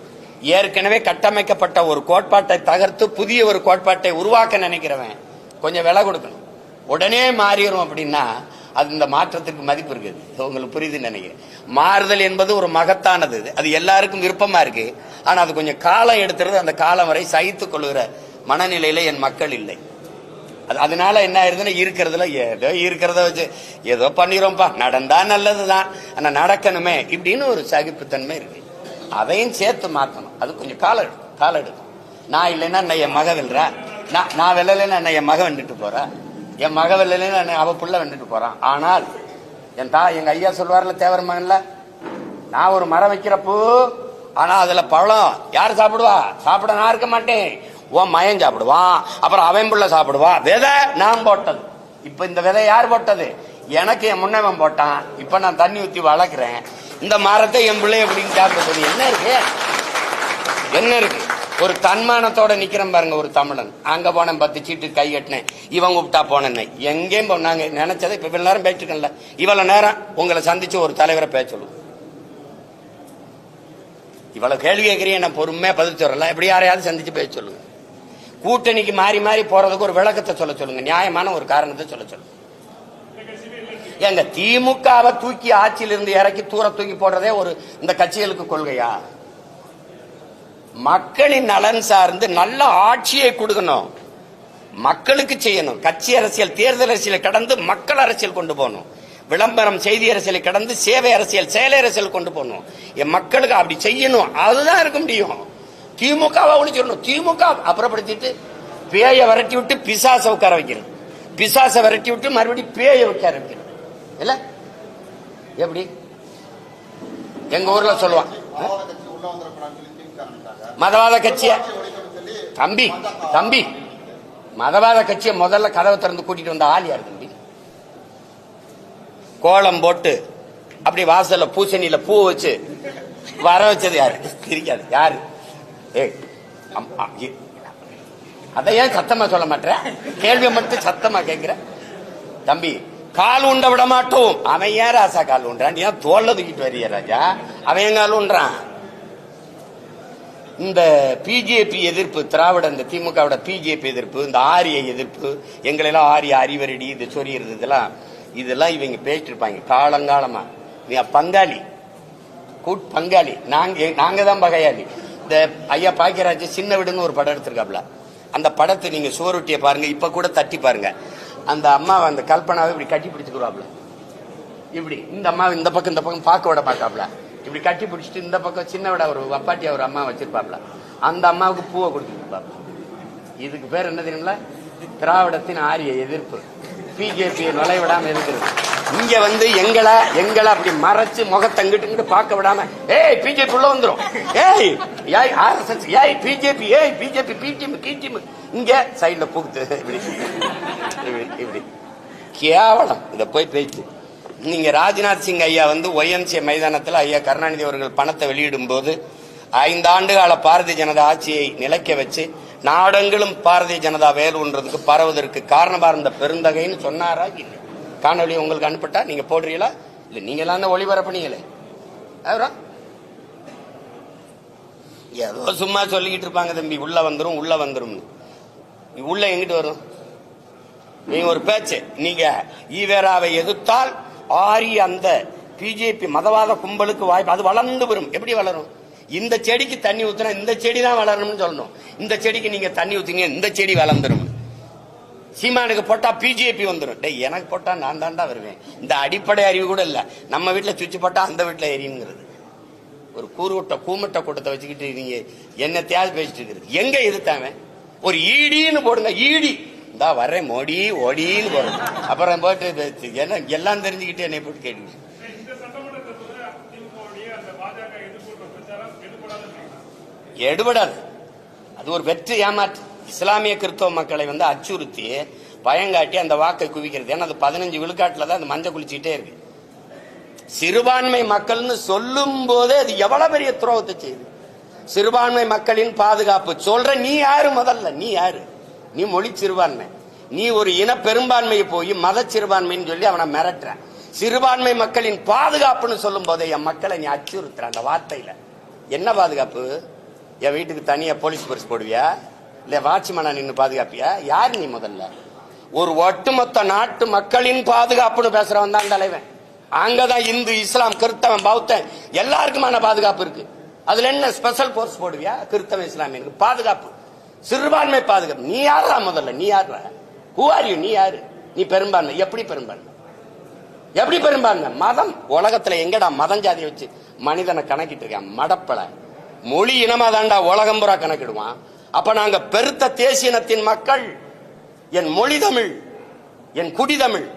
ஏற்கனவே கட்டமைக்கப்பட்ட ஒரு கோட்பாட்டை தகர்த்து புதிய ஒரு கோட்பாட்டை உருவாக்க நினைக்கிறவன் கொஞ்சம் விலை கொடுக்கணும். உடனே மாறிடும் அப்படின்னா அது இந்த மாற்றத்துக்கு மதிப்பு இருக்குது. உங்களுக்கு புரியுதுன்னு நினைக்கிறேன். மாறுதல் என்பது ஒரு மகத்தானது, அது எல்லாருக்கும் விருப்பமா இருக்கு. ஆனா அது கொஞ்சம் காலம் எடுத்துறது. அந்த காலம் வரை சகித்துக் கொள்கிற மனநிலையில என் மக்கள் இல்லை. அதனால என்ன ஆயிருதுன்னா இருக்கிறதுல இருக்கிறத வச்சு ஏதோ பண்ணிடும்ப்பா, நடந்தா நல்லதுதான், ஆனா நடக்கணுமே இப்படின்னு ஒரு சகிப்புத்தன்மை இருக்கு. அதையும் சேர்த்து மாற்றணும். அது கொஞ்சம் காலம் எடுக்கும். நான் இல்லைன்னா என் மக வெல்றா, நான் வெல்லலைன்னா என் மக வெண்டுட்டு போறா, என் மக வெல்லலைன்னா அவ புள்ள வெண்டுட்டு போறான். ஆனால் எங்க ஐயா சொல்லுவார்ல தேவர் மகன்ல, நான் ஒரு மரம் வைக்கிறப்போ ஆனா அதுல பழம் யாரு சாப்பிடுவா? சாப்பிட நான் இருக்க மாட்டேன், உன் மயன் சாப்பிடுவான், அப்புறம் அவன் புள்ள சாப்பிடுவான். விதை நான் போட்டது. இப்ப இந்த விதை யார் போட்டது? எனக்கு என் முன்னவன் போட்டான். இப்ப நான் தண்ணி ஊத்தி வளர்க்கிறேன். இந்த மரத்தை என் பிள்ளை அப்படின்னு சாப்பிடுறது என்ன இருக்கு? என்ன இருக்கு? ஒரு தன்மானத்தோட நிக்கிறேன் பாருங்க ஒரு தமிழன். அங்க போனேன் 10 சீட்டு கை கட்டினேன், இவங்க கூப்பிட்டா போனேன். எங்கேயும் போனாங்க நினைச்சதை இப்ப இவ்வளவு நேரம் பேசிருக்கேன்ல, இவ்வளவு நேரம் உங்களை சந்திச்சு ஒரு தலைவரை பேச சொல்லுவோம். இவ்வளவு கேள்வி கேட்கறீங்க, நான் பொறுமையா பதில் சொல்லலாம். எப்படி யாரையாவது சந்திச்சு பேச சொல்லுங்க. கூட்டணிக்கு மாறி மாறி போறதுக்கு ஒரு விளக்கத்தை சொல்ல சொல்லுங்க, நியாயமான ஒரு காரணத்தை சொல்ல சொல்லுங்க. எங்க திமுகவை தூக்கி ஆட்சியிலிருந்து இறக்கி தூர தூக்கி போடுறதே ஒரு இந்த கட்சிகளுக்கு கொள்கையா? மக்களின் நலன் சார்ந்து நல்ல ஆட்சியை கொடுக்கணும், மக்களுக்கு செய்யணும். கட்சி அரசியல் தேர்தல் அரசியலை கடந்து மக்கள் அரசியல் கொண்டு போகணும். விளம்பரம் செய்தி அரசியலை கடந்து சேவை அரசியல் செயல் அரசியல் கொண்டு போகணும். என் மக்களுக்கு அப்படி செய்யணும். அதுதான் இருக்க முடியும். திமுகவை ஒழிச்சிடணும். திமுக அப்புறப்படுத்திட்டு பேயை விரட்டி விட்டு பிசாசை உட்கார வைக்கிறது, பிசாசை விரட்டி விட்டு மறுபடியும் பேயை உட்கார வைக்கிறது இல்ல? எப்படி எங்க ஊர்ல சொல்லுவான், மதவாத கட்சிய தம்பி மதவாத கட்சியை முதல்ல கதவை திறந்து கூட்டிட்டு வந்த ஆள் யாரு தம்பி? கோலம் போட்டு அப்படி வாசல்ல பூசணியில பூ வச்சு வர வச்சது யாரு? தெரியாது யாரு? அதை ஏன் சத்தமா சொல்ல மாட்டேன்? கேள்வியை மட்டும் சத்தமா கேட்கிற தம்பி. கால் உண்ட விட மாட்டோம். அவன் ஏன் ராசா கால் உண்டான்? ஏன் தோல்ல தூக்கிட்டு வரிய ராஜா? அவன் கால் உண்டான். இந்த பிஜேபி எதிர்ப்பு, திராவிட இந்த திமுகவோட பிஜேபி எதிர்ப்பு, இந்த ஆரிய எதிர்ப்பு, எங்களெல்லாம் ஆரிய அறிவரடி இது சொறியறது, இதெல்லாம் இவங்க பேசிட்டு இருப்பாங்க காலங்காலமா. நீ பங்காளி பங்காளி, நாங்க தான் பகையாளி. இந்த ஐயா பாக்கியராஜ் சின்ன வீடுன்னு ஒரு படம் எடுத்திருக்காப்ல, அந்த படத்தை நீங்க சுவரொட்டியை பாருங்க, இப்ப கூட தட்டி பாருங்க. அந்த அம்மாவை அந்த கல்பனாவை இப்படி கட்டி பிடிச்சுக்கிறாப்ல, இப்படி இந்த அம்மாவை இந்த பக்கம் பார்க்க விட மாட்டாப்ல, இப்படி கட்டி பிடிச்சிட்டு இந்த பக்கம் சின்ன விட ஒரு அப்பாட்டியா ஒரு அம்மா வச்சிருப்பாப்ல, அந்த அம்மாவுக்கு பூவை கொடுத்துருப்பாப்ல. இதுக்கு பேர் என்ன தெரியுங்களா? திராவிடத்தின் ஆரிய எதிர்ப்பு. பிஜேபி நுழைவிடாம இருக்கிறது. இங்க வந்து எங்களை அப்படி மறைச்சு முகத்தங்கிட்டு பார்க்க விடாம, ஏய் பிஜேபி உள்ள வந்துரும், ஏய் ஆர்எஸ்எஸ், ஏய் பிஜேபி, ஏய் பிஜேபி பிடிஎம், இங்க சைட்ல புகுத்து இப்படி கேவலம். இத போய் பேச்சு. நீங்க ராஜ்நாத் சிங் ஐயா வந்து ஒய்எம்சி மைதானத்தில் ஐயா கருணாநிதி அவர்கள் பணத்தை வெளியிடும் போது 5 ஆண்டு கால பாரதிய ஜனதா ஆட்சியை நிலைக்க வச்சு நாடெங்கிலும் பாரதிய ஜனதா வேலுன்றதுக்கு பரவுவதற்கு காரணமா இருந்த பெருந்தகைன்னு சொன்னாரா? இல்லை. காணொலி உங்களுக்கு அனுப்பிட்டா நீங்க போடுறீங்களா? இல்ல நீங்க எல்லாம் தான் ஒளிபரப்புனீங்களே. ஏதோ சும்மா சொல்லிக்கிட்டு இருப்பாங்க தம்பி, உள்ள வந்துரும் உள்ள எங்கிட்டு வரும்? நீங்க ஒரு பேச்சு, நீங்க ஈவேராவை எதிர்த்தால் ஆரி அந்த பிஜேபி மதவாத கும்பலுக்கு வாய்ப்பு, அது வளர்ந்து வரும். எப்படி வளரும்? இந்த செடிக்கு தண்ணி ஊத்தினா இந்த செடி தான் வளரணும்னு சொல்லணும். இந்த செடிக்கு நீங்க தண்ணி ஊத்திங்க இந்த செடி வளர்ந்துரும். சீமானுக்கு போட்டா பிஜேபி வந்துடும். டேய் எனக்கு போட்டா நான் தாண்டா வருவேன். இந்த அடிப்படை அறிவு கூட இல்ல. நம்ம வீட்டுல சுவிட்ச் போட்டா அந்த வீட்டுல எரியுங்கிறது ஒரு கூமுட்ட கூட்டத்தை வச்சுக்கிட்டு நீங்க என்னத்தையாவது பேசிட்டு இருக்கிறது. எங்க எதிர்த்தாங்க? ஒரு ஈடின்னு போடுங்க, ஈடி இந்தா வர்றேன் மோடி ஓடின்னு போடுங்க. அப்புறம் போட்டு என்ன எல்லாம் தெரிஞ்சுக்கிட்டு என்னை போட்டு கேட்டு எடுபடாது. அது ஒரு வெற்றி ஏமாற்று. இஸ்லாமிய கிறிஸ்தவ மக்களை வந்து அச்சுறுத்தி பயங்காட்டி அந்த வாக்கை குவிக்கிறது. ஏன்னா அது 15 விழுக்காட்டுல தான் அந்த மஞ்சள் குளிச்சுக்கிட்டே இருக்கு. சிறுபான்மை மக்கள்னு சொல்லும் போதே அது எவ்வளவு பெரிய துரோகத்தை செய்யுது. சிறுபான்மை மக்களின் பாதுகாப்பு சொல்ற நீ யாரு? முதல்ல நீ யாரு? நீ மொழி சிறுபான்மை, நீ ஒரு இன பெரும்பான்மையை போய் மத சிறுபான்மைன்னு சொல்லி அவனை மிரட்டுற. சிறுபான்மை மக்களின் பாதுகாப்புன்னு சொல்லும் போதே என் மக்களை நீ அச்சுறுத்துற. அந்த வார்த்தையில என்ன பாதுகாப்பு? என் வீட்டுக்கு தனியா போலீஸ் பரிசு போடுவியா? இல்ல வாட்ச்மேனா நின்று பாதுகாப்பியா? யாரு நீ? முதல்ல ஒரு ஒட்டுமொத்த நாட்டு மக்களின் பாதுகாப்புன்னு பேசுறவன் தான் தலைவன். அங்கதான் இந்து இஸ்லாம் கிறிஸ்தவன் பௌத்தன் எல்லாருக்குமான பாதுகாப்பு இருக்கு. அதுல என்ன ஸ்பெஷல் போர்ஸ் போடுவியா? கிறிஸ்தவ இஸ்லாமியனுக்கு பாதுகாப்பு, சிறுபான்மை பாதுகாப்பு. நீ யாரா? முதல்ல நீ யாரா? Who are you? நீ யாரு? நீ பெரும்பான்மை. எப்படி பெரும்பான்மை? எப்படி பெரும்பான்மை? மதம் உலகத்துல எங்கடா மதம் ஜாதியை வச்சு மனிதனை கணக்கிட்டு இருக்கான்? மடப்பல மொழி இனமா தாண்டா உலகம் புறா கணக்கிடுவான். அப்ப நாங்க பெருத்த தேசியனத்தின் மக்கள். என் மொழி தமிழ், என் குடி தமிழ்,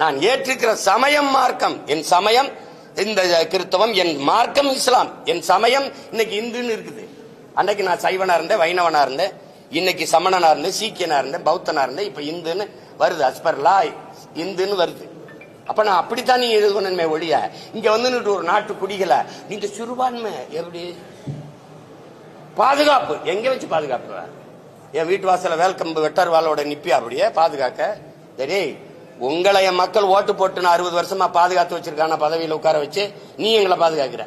நான் ஏற்றிருக்கிற சமயம் மார்க்கம், என் சமயம் இந்த கிறிஸ்தவம், என் மார்க்கம் இஸ்லாம், என் சமயம் இன்னைக்கு இந்துன்னு இருக்குது. அன்னைக்கு நான் சைவனா இருந்தேன், வைணவனா இருந்தேன், இன்னைக்கு சமணனா இருந்தேன், சீக்கியனா இருந்தேன், பௌத்தனா இருந்தேன், இப்ப இந்துன்னு வருது, அஸ்பர்லா இந்துன்னு வருது. அப்ப நான் அப்படித்தான் நீங்க எதிர்கொண்டமே ஒழிய இங்க வந்து ஒரு நாட்டு குடிகளை நீங்க சிறுபான்மை எப்படி பாதுகாப்பு எங்க வச்சு பாதுகாப்பு? என் வீட்டு வாசல வெல்கம் வெட்டர் வாளோட நிப்பி அப்படியே பாதுகாக்க. சரி, உங்களை என் மக்கள் ஓட்டு போட்டு 60 வருஷமா பாதுகாத்து வச்சிருக்கான பதவியில் உட்கார வச்சு நீ எங்களை பாதுகாக்கிற.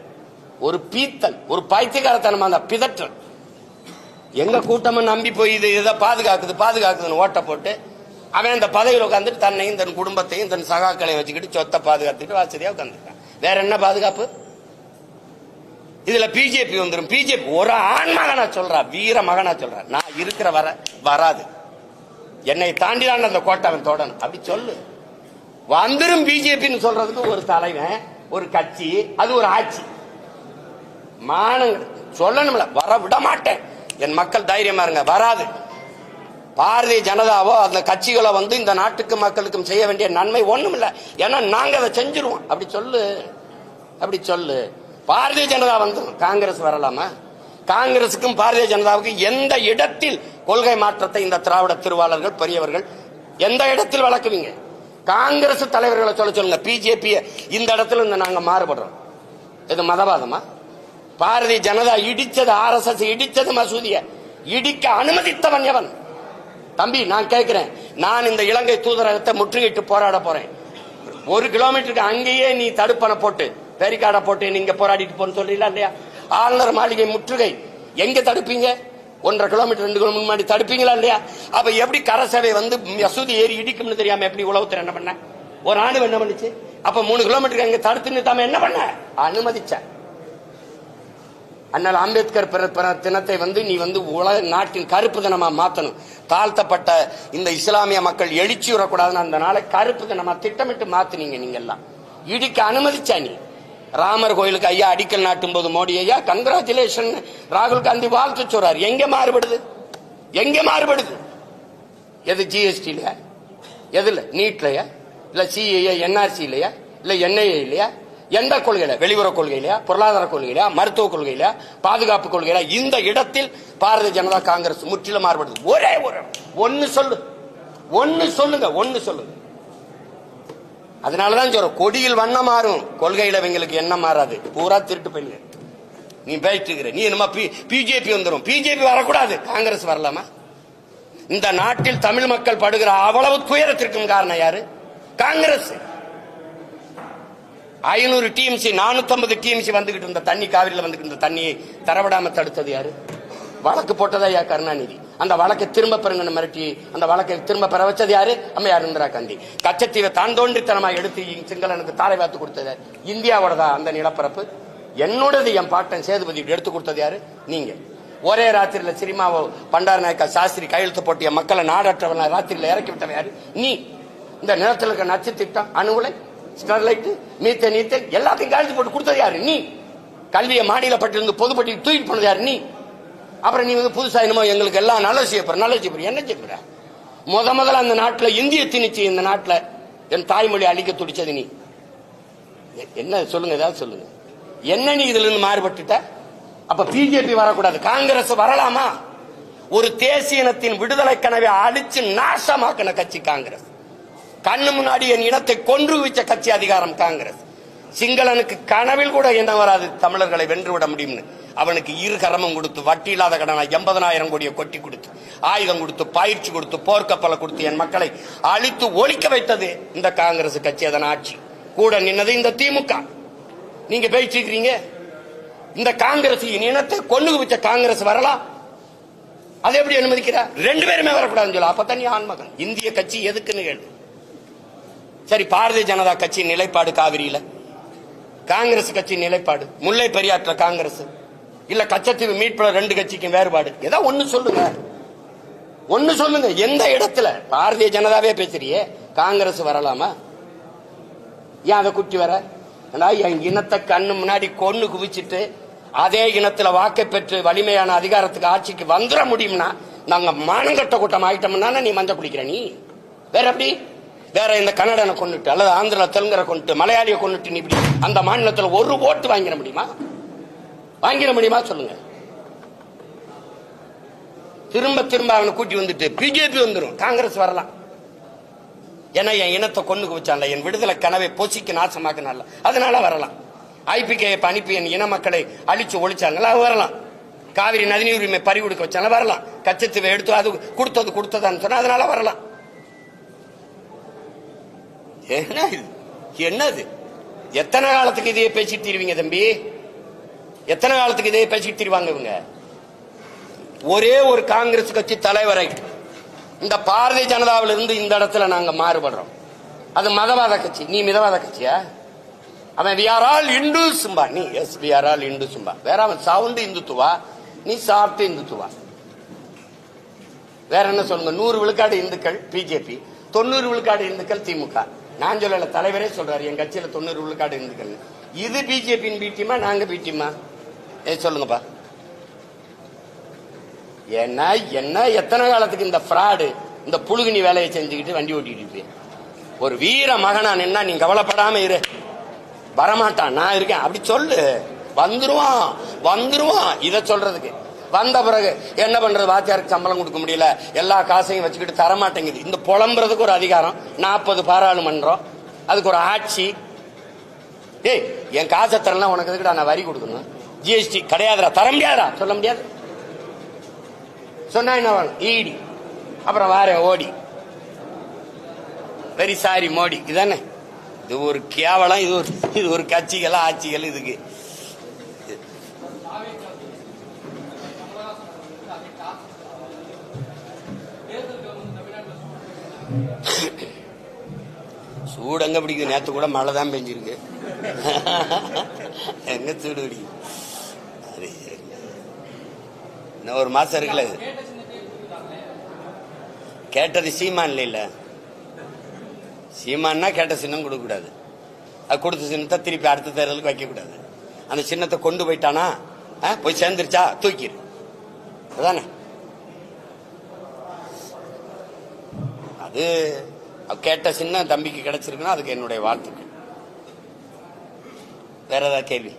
ஒரு பீத்தல், ஒரு பைத்தியக்காரத்தனமா அந்த பிதற்றல். எங்க கூட்டமும் நம்பி போய் இதை பாதுகாக்குதுன்னு ஓட்ட போட்டு அவன் இந்த பதவியில் உட்காந்துட்டு தன்னையும் தன் குடும்பத்தையும் தன் சகாக்களையும் வச்சுக்கிட்டு சொத்தை பாதுகாத்துட்டு வசதியா உட்காந்துருக்கான். வேற என்ன பாதுகாப்பு? இதுல பிஜேபி வந்துடும். பிஜேபி ஒரு ஆண் மகனா சொல்றா, வீர மகனா சொல்றா, நான் இருக்கிற வராது, என்னை தாண்டிதான் அந்த கோட்டவன் தொடணும் அப்படி சொல்லு. வந்துடும் பிஜேபின்னு சொல்றதுக்கு ஒரு தலைவன், ஒரு கட்சி, அது ஒரு ஆட்சி. மானங்கள் சொல்லணும்ல, வர விட மாட்டேன். என் மக்கள் தைரியமா இருங்க, வராது. பாரதிய ஜனதாவோ அந்த கட்சிகளோ வந்து இந்த நாட்டுக்கு மக்களுக்கும் செய்ய வேண்டிய நன்மை ஒண்ணும் இல்ல, ஏன்னா நாங்க அதை செஞ்சிருவோம். அப்படி சொல்லு. பாரதிய ஜனதா வந்து காங்கிரஸ் வரலாமா? காங்கிரசுக்கும் பாரதிய ஜனதாவுக்கும் எந்த இடத்தில் கொள்கை மாற்றத்தை இந்த திராவிட திருவாளர்கள் பெரியவர்கள் எந்த இடத்தில் வளர்க்குவீங்க? காங்கிரஸ் தலைவர்களை சொல்லுங்க. பிஜேபி இந்த இடத்துல நாங்க மாறுபடுறோம். இது மதவாதமா? பாரதிய ஜனதா இடிச்சது, RSS இடிச்சது, மசூதிய இடிக்க அனுமதித்தவன் எவன்? தம்பி, நான் கேட்கிறேன். நான் இந்த இலங்கை தூதரகத்தை முற்றுகையிட்டு போராட போறேன். 1 கிலோமீட்டருக்கு அங்கேயே நீ தடுப்பணை போட்டு பேரிகார்டை போட்டு நீங்க போராடிட்டு போன்னு சொல்றீங்களா இல்லையா? ஆளுநர் மாளிகை முற்றுகை எங்க தடுப்பீங்க? 1.5 கிலோமீட்டர் 2 கிலோமீட்டர் முன்னாடி தடுப்பீங்களா இல்லையா? அப்ப எப்படி கரசேவை வந்து மசூதி ஏறி இடிக்கும்னு தெரியாம எப்படி உளவுத்துறை என்ன பண்ண? ஒரு ஆண்டு என்ன பண்ணுச்சு? அப்ப 3 கிலோமீட்டருக்கு அங்க தடுத்து நிறுத்தாம என்ன பண்ண? அனுமதிச்ச. அண்ணல் அம்பேத்கர் தினத்தை வந்து நீ வந்து உலக நாட்டின் கருப்பு தினமா மாத்தணும். தாழ்த்தப்பட்ட இந்த இஸ்லாமிய மக்கள் எழுச்சி வரக்கூடாதுன்னு அந்த நாளை கருப்பு தினமா திட்டமிட்டு மாத்தினீங்க. நீங்க எல்லாம் இடிக்க அனுமதிச்சா. நீ ராமர் கோயிலுக்கு ஐயா அடிக்கல் நாட்டும் போது மோடி ஐயா கங்கராச்சுலேஷன் ராகுல் காந்தி வாழ்த்து சொல்றாரு. எங்க மாறுபடுது? எது GST இல்லையா? எதுல? நீட்லயா? இல்ல CAA NRC இல்லையா? இல்ல NIA இல்லையா? எந்த கொள்கையில? வெளியுறவு கொள்கையிலையா? பொருளாதார கொள்கையிலையா? மருத்துவ கொள்கையிலையா? பாதுகாப்பு கொள்கையில? இந்த இடத்தில் பாரதிய ஜனதா காங்கிரஸ் முற்றிலும் மாறுபடுது. ஒரே ஒன்னு சொல்லுங்க. அதனாலதான் சொல்ற, கொடியில் வண்ணம் மாறும், கொள்கையில இவங்களுக்கு என்ன மாறாது. பூரா திருட்டு போயிடுங்க. நீ பேசிட்டு இருக்கிற, நீ என்னமா பிஜேபி வந்துடும். பிஜேபி வரக்கூடாது, காங்கிரஸ் வரலாமா? இந்த நாட்டில் தமிழ் மக்கள் படுகிற அவ்வளவு துயரத்திற்கும் காரணம் யாரு? காங்கிரஸ். 500 TMC 450 TMC வந்துகிட்டு இருந்த தண்ணி, காவிரியில் வந்துகிட்டு இருந்த தண்ணியை தரவிடாம தடுத்தது யாரு? வழக்கு போட்டதா ஐயா கருணாநிதி. அந்த வழக்கை திரும்ப பெறுங்கன்னு மிரட்டி அந்த வழக்கை திரும்ப பெற வச்சது யாரு? அம்மையார் இந்திரா காந்தி. கச்சத்தீவை தான் தோன்றித்தனமா எடுத்து சிங்களனுக்கு தாரை வாத்து கொடுத்தது இந்தியாவோடதா? அந்த நிலப்பரப்பு என்னோடது. என் பாட்டன் சேதுபதி எடுத்து கொடுத்தது யாரு? நீங்க. ஒரே ராத்திரியில சினிமாவோ பண்டார நாயக்கா சாஸ்திரி கையெழுத்து போட்டிய மக்களை நாடற்றவன ராத்திரியில இறக்கி விட்டவன் யாரு? நீ. இந்த நிலத்தில் இருக்க நச்சு திட்டம், அணுகுலை, ஸ்டெர்லைட், மீத்தேன் எல்லாத்தையும் கையெழுத்து போட்டு கொடுத்தது யாரு? நீ. கல்வியை மாநில பட்டியலிருந்து பொதுப்பட்டியல் தூக்கிட்டு போனது யாரு? நீ. அப்புறம் நீ வந்து புதுசா என்னமோ எங்களுக்கு எல்லாம் நல்ல செய்யப்படுற என்ன செய்யப்படுற? முதல்ல அந்த நாட்டில் இந்திய திணிச்சு, இந்த நாட்டில் என் தாய்மொழி அழிக்க துடிச்சது நீ. என்ன சொல்லுங்க, ஏதாவது சொல்லுங்க. என்ன நீ இதுல இருந்து மாறுபட்டுட்ட? அப்ப பிஜேபி வரக்கூடாது, காங்கிரஸ் வரலாமா? ஒரு தேசிய இனத்தின் விடுதலை கனவை அழிச்சு நாசமாக்கின கட்சி காங்கிரஸ். கண்ணு முன்னாடி என் இனத்தை கொன்று வச்ச கட்சி அதிகாரம் காங்கிரஸ். சிங்களனுக்கு கனவில் கூட என்ன வராது தமிழர்களை வென்றுவிட முடியும்னு அவனுக்கு 2 கரமும் கொடுத்து, வட்டி இல்லாத கடனா 80,000 கோடியை கொட்டி கொடுத்து, ஆயுதம் கொடுத்து, பயிற்சி கொடுத்து, போர்க்கப்பலை கொடுத்து என் மக்களை அழித்து ஒழிக்க வைத்தது இந்த காங்கிரஸ் கட்சி. அதன் ஆட்சி கூட நின்னது இந்த திமுக. நீங்க பேசிக்கிறீங்க. இந்த காங்கிரஸ் இனத்தை கொண்டு வச்ச காங்கிரஸ் வரலாம், அதை எப்படி அனுமதிக்கிறார்? 2 பேருமே வரக்கூடாதுன்னு சொல்ல. அப்பதான் நீ ஆண்மகன். இந்திய கட்சி எதுக்குன்னு கேள்வி. சரி, பாரதிய ஜனதா கட்சி நிலைப்பாடு காவிரியில, காங்கிரஸ் கட்சி நிலைப்பாடு முல்லை பெரியாற்ற காங்கிரஸ், இல்ல கச்சத்தீவு மீட்புல 2 கட்சிக்கும் வேறுபாடு. ஏதாவது ஒண்ணு சொல்லுங்க. எந்த இடத்துல? பாரதிய ஜனதாவே பேசுறியே, காங்கிரஸ் வரலாமா? ஏன் அதை குட்டி வர? என் இனத்தை கண்ணு முன்னாடி கொண்டு குவிச்சிட்டு அதே இனத்துல வாக்கை பெற்று வலிமையான அதிகாரத்துக்கு ஆட்சிக்கு வந்துட முடியும்னா நாங்க மானங்கட்ட கூட்டம் ஆயிட்டோம்னா நீ மஞ்சள் குடிக்கிற நீ வேற எப்படி வேற இந்த கன்னடனை கொண்டுட்டு அல்லது ஆந்திரா தெலுங்கரை கொண்டுட்டு மலையாளியை கொண்டுட்டு நீ இப்படி அந்த மாநிலத்தில் ஒரு ஓட்டு வாங்கிட முடியுமா சொல்லுங்க. திரும்ப திரும்ப அவனை கூட்டி வந்துட்டு பிஜேபி வந்துடும், காங்கிரஸ் வரலாம். ஏன்னா என் இனத்தை கொண்டு வச்சான்ல, என் விடுதலை கனவை பொசிக்கு நாசமாக்கினால, அதனால வரலாம். ஐபிகே அனுப்பி என் இன மக்களை அழிச்சு ஒழிச்சாங்களா வரலாம். காவிரி நதிநீர் உரிமை பறி கொடுக்க வச்சாங்க வரலாம். கச்சத்தீவை எடுத்து அது கொடுத்ததான்னு சொன்னா அதனால வரலாம். என்னது எத்தனை காலத்துக்கு இதையே பேசிட்டு தீருவீங்க தம்பி? எத்தனை காலத்துக்கு இதையே பேசிட்டு தீருவாங்க இவங்க? ஒரே ஒரு காங்கிரஸ் கட்சி தலைவரை இந்த பாரதிய ஜனதாவில் இருந்து இந்த இடத்துல நாங்க மாறுபடுறோம். அது மதவாத கட்சி, நீ மிதவாத கட்சியா? அவன் we are all Hindus ம்பா, நீ yes we are all Hindus ம்பா. வேற அவன் சவுண்ட் இந்துத்துவா, நீ சாப்பிட்டு இந்துத்துவா. வேற என்ன சொல்லுங்க? 100 விழுக்காடு இந்துக்கள் பிஜேபி, 90 விழுக்காடு இந்துக்கள் திமுக. நான் சொல்லல, தலைவரே சொல்றாரு என் கட்சியில 90 விழுக்காடு இந்துக்கள். இது பிஜேபியின் பீட்டியமா நாங்க பீட்டியமா? சொல்லுங்கப்பா. என்ன என்ன எத்தனை காலத்துக்கு இந்த ஃப்ராடு இந்த புழுகினி வேலையை செஞ்சுக்கிட்டு வண்டி ஓட்டிட்டு இருப்பேன்? ஒரு வீர மகனா நின்னா நீ கவலைப்படாம இரு, வரமாட்டான், நான் இருக்கேன் அப்படி சொல்லு. வந்துருவான். இத சொல்றதுக்கு வந்த பிறகு என்ன பண்றது? வாத்தியாருக்கு சம்பளம் கொடுக்க முடியல, எல்லா காசையும் வச்சுக்கிட்டு தரமாட்டேங்குது. இந்த புலம்புறதுக்கு ஒரு அதிகாரம், 40 பாராளுமன்றம், அதுக்கு ஒரு ஆட்சி. ஏய் என் காசை தரலாம், உனக்கு எதுக்குடா நான் வரி கொடுக்கணும்? ஜிஎஸ்டி கிடையாதுடா, தர முடியாதா? சொல்ல முடியாது. சொன்னா என்ன வேணும்? ஈடி, அப்புறம் வார ஓடி, வெரி சாரி மோடி. இதானே இது ஒரு கேவலம். இது ஒரு கட்சிகள் ஆட்சிகள். இதுக்கு சூடு எங்க பிடிக்குது? நேத்து கூட மழை தான் பெஞ்சிருக்கு. எங்க சூடு பிடிக்குது? இன்னும் ஒரு மாசம் இருக்குல்ல. கேட்டது சீமான் இல்ல, சீமான்னா கேட்ட சின்னம் கொடுக்க கூடாது. அது கொடுத்த சின்னத்தை திருப்பி அடுத்த தேர்தலுக்கு வைக்க கூடாது. அந்த சின்னத்தை கொண்டு போயிட்டானா போய் சேர்ந்துருச்சா தூக்கிடு, அதானே. அது கேட்ட சின்ன தம்பிக்கு கிடைச்சிருக்குன்னா அதுக்கு என்னுடைய வாழ்த்துக்கள். வேற ஏதாவது கேள்வி?